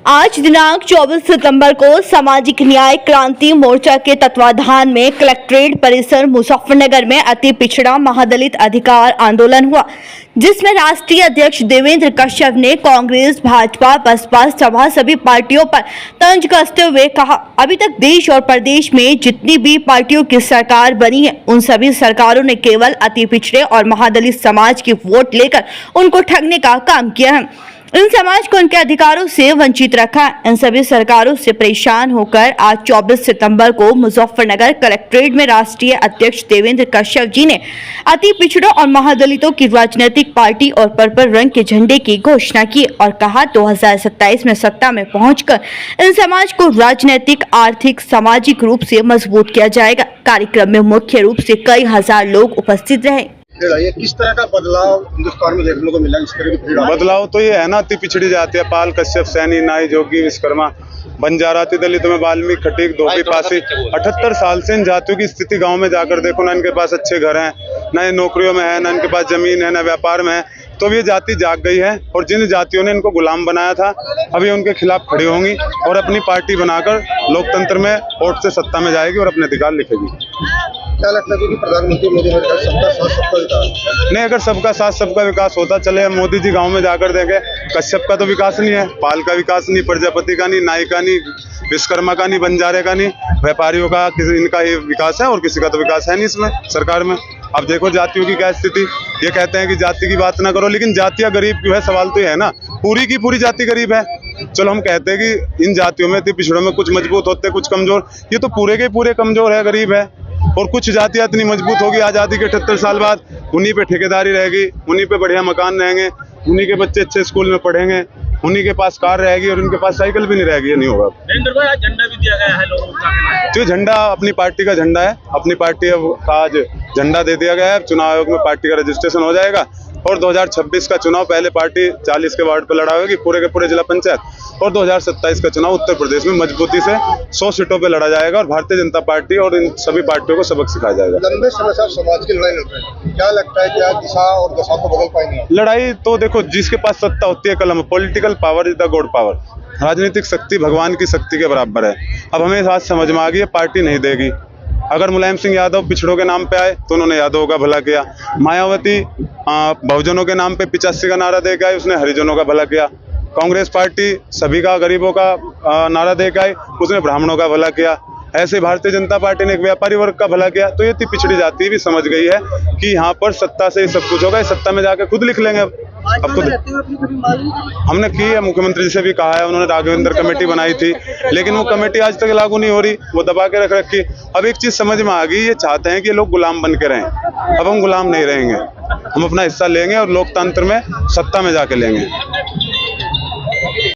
आज दिनांक 24 सितंबर को सामाजिक न्याय क्रांति मोर्चा के तत्वाधान में कलेक्ट्रेट परिसर मुजफ्फरनगर में अति पिछड़ा महादलित अधिकार आंदोलन हुआ, जिसमें राष्ट्रीय अध्यक्ष देवेंद्र कश्यप ने कांग्रेस, भाजपा, बसपा सभा सभी पार्टियों पर तंज कसते हुए कहा, अभी तक देश और प्रदेश में जितनी भी पार्टियों की सरकार बनी है, उन सभी सरकारों ने केवल अति पिछड़े और महादलित समाज की वोट लेकर उनको ठगने का काम किया है। इन समाज को उनके अधिकारों से वंचित रखा। इन सभी सरकारों से परेशान होकर आज 24 सितंबर को मुजफ्फरनगर कलेक्ट्रेट में राष्ट्रीय अध्यक्ष देवेंद्र कश्यप जी ने अति पिछड़ों और महादलितों की राजनीतिक पार्टी और पर्पल रंग के झंडे की घोषणा की और कहा 2027 में सत्ता में पहुंचकर इन समाज को राजनीतिक, आर्थिक, सामाजिक रूप से मजबूत किया जाएगा। कार्यक्रम में मुख्य रूप से कई हजार लोग उपस्थित रहे। ये किस तरह का बदलाव हिंदुस्तान में देखने को मिला? इस तरह की बदलाव तो ये है ना, अति पिछड़ी जाती है, पाल, कश्यप, सैनी, नाई, जोगी, विश्वकर्मा, बंजारा, दलित में वाल्मीकि, खटीक, धोबी, पासी। 78 साल से इन जातियों की स्थिति गांव में जाकर देखो ना, इनके पास अच्छे घर हैं, ना ये नौकरियों में है, ना इनके पास जमीन है, ना व्यापार में है। तो ये जाति जाग गई है और जिन जातियों ने इनको गुलाम बनाया था अभी उनके खिलाफ खड़ी होंगी और अपनी पार्टी बनाकर लोकतंत्र में वोट से सत्ता में जाएगी और अपने अधिकार लिखेगी। क्या लगता है कि प्रधानमंत्री मोदी ने कहा सबका साथ सबका विकास? नहीं, अगर सबका साथ सबका विकास होता, चले मोदी जी गांव में जाकर देखे, कश्यप का तो विकास नहीं है, पाल का विकास नहीं, प्रजापति का नहीं, नाई का नहीं, विश्वकर्मा का नहीं, बंजारे का नहीं, व्यापारियों का, किसी इनका ही विकास है और किसी का तो विकास है नहीं इसमें सरकार में। अब देखो जातियों की क्या स्थिति। ये कहते हैं कि जाति की बात ना करो, लेकिन जातियां गरीब क्यों है? सवाल तो ये है ना, पूरी की पूरी जाति गरीब है। चलो हम कहते हैं कि इन जातियों में, पिछड़ों में कुछ मजबूत होते, कुछ कमजोर, ये तो पूरे के पूरे कमजोर है, गरीब है। और कुछ जातियां इतनी मजबूत होगी आज़ादी के 78 साल बाद, उन्हीं पे ठेकेदारी रहेगी, उन्हीं पे बढ़िया मकान रहेंगे, उन्हीं के बच्चे अच्छे स्कूल में पढ़ेंगे, उन्हीं के पास कार रहेगी और उनके पास साइकिल भी नहीं रहेगी। ये नहीं होगा। झंडा भी दिया गया है लोगों का, जो झंडा अपनी पार्टी का झंडा है, अपनी पार्टी का आज झंडा दे दिया गया है। चुनाव आयोग में पार्टी का रजिस्ट्रेशन हो जाएगा और 2026 का चुनाव पहले पार्टी 40 के वार्ड पर लड़ा होगी, पूरे के पूरे जिला पंचायत, और 2027 का चुनाव उत्तर प्रदेश में मजबूती से 100 सीटों पे लड़ा जाएगा और भारतीय जनता पार्टी और इन सभी पार्टियों को सबक सिखाया जाएगा। लंबे समय से समाज की लड़ाई लड़ रहे हैं, क्या लगता है क्या दिशा और दशा को बदल पाएंगे? लड़ाई तो देखो, जिसके पास सत्ता होती है कलम, political power is the God power, राजनीतिक शक्ति भगवान की शक्ति के बराबर है। अब हमें इस बात समझ में आ गई है, पार्टी नहीं देगी। अगर मुलायम सिंह यादव पिछड़ों के नाम पे आए तो उन्होंने यादवों का भला किया, मायावती बहुजनों के नाम पे 85 का नारा दे के आई, उसने हरिजनों का भला किया। कांग्रेस पार्टी सभी का, गरीबों का नारा दे के आई, उसने ब्राह्मणों का भला किया। ऐसे भारतीय जनता पार्टी ने एक व्यापारी वर्ग का भला किया। तो ये पिछड़ी जाति भी समझ गई है कि यहाँ पर सत्ता से ही सब कुछ होगा, सत्ता में जाकर खुद लिख लेंगे। अब खुद हमने की है, मुख्यमंत्री जी से भी कहा है, उन्होंने राघवेंद्र कमेटी बनाई थी, लेकिन वो कमेटी आज तक लागू नहीं हो रही, वो दबा के रख रखी। अब एक चीज समझ में आ गई, ये चाहते हैं कि लोग गुलाम बन के रहें। अब हम गुलाम नहीं रहेंगे, हम अपना हिस्सा लेंगे और लोकतंत्र में सत्ता में जाके लेंगे।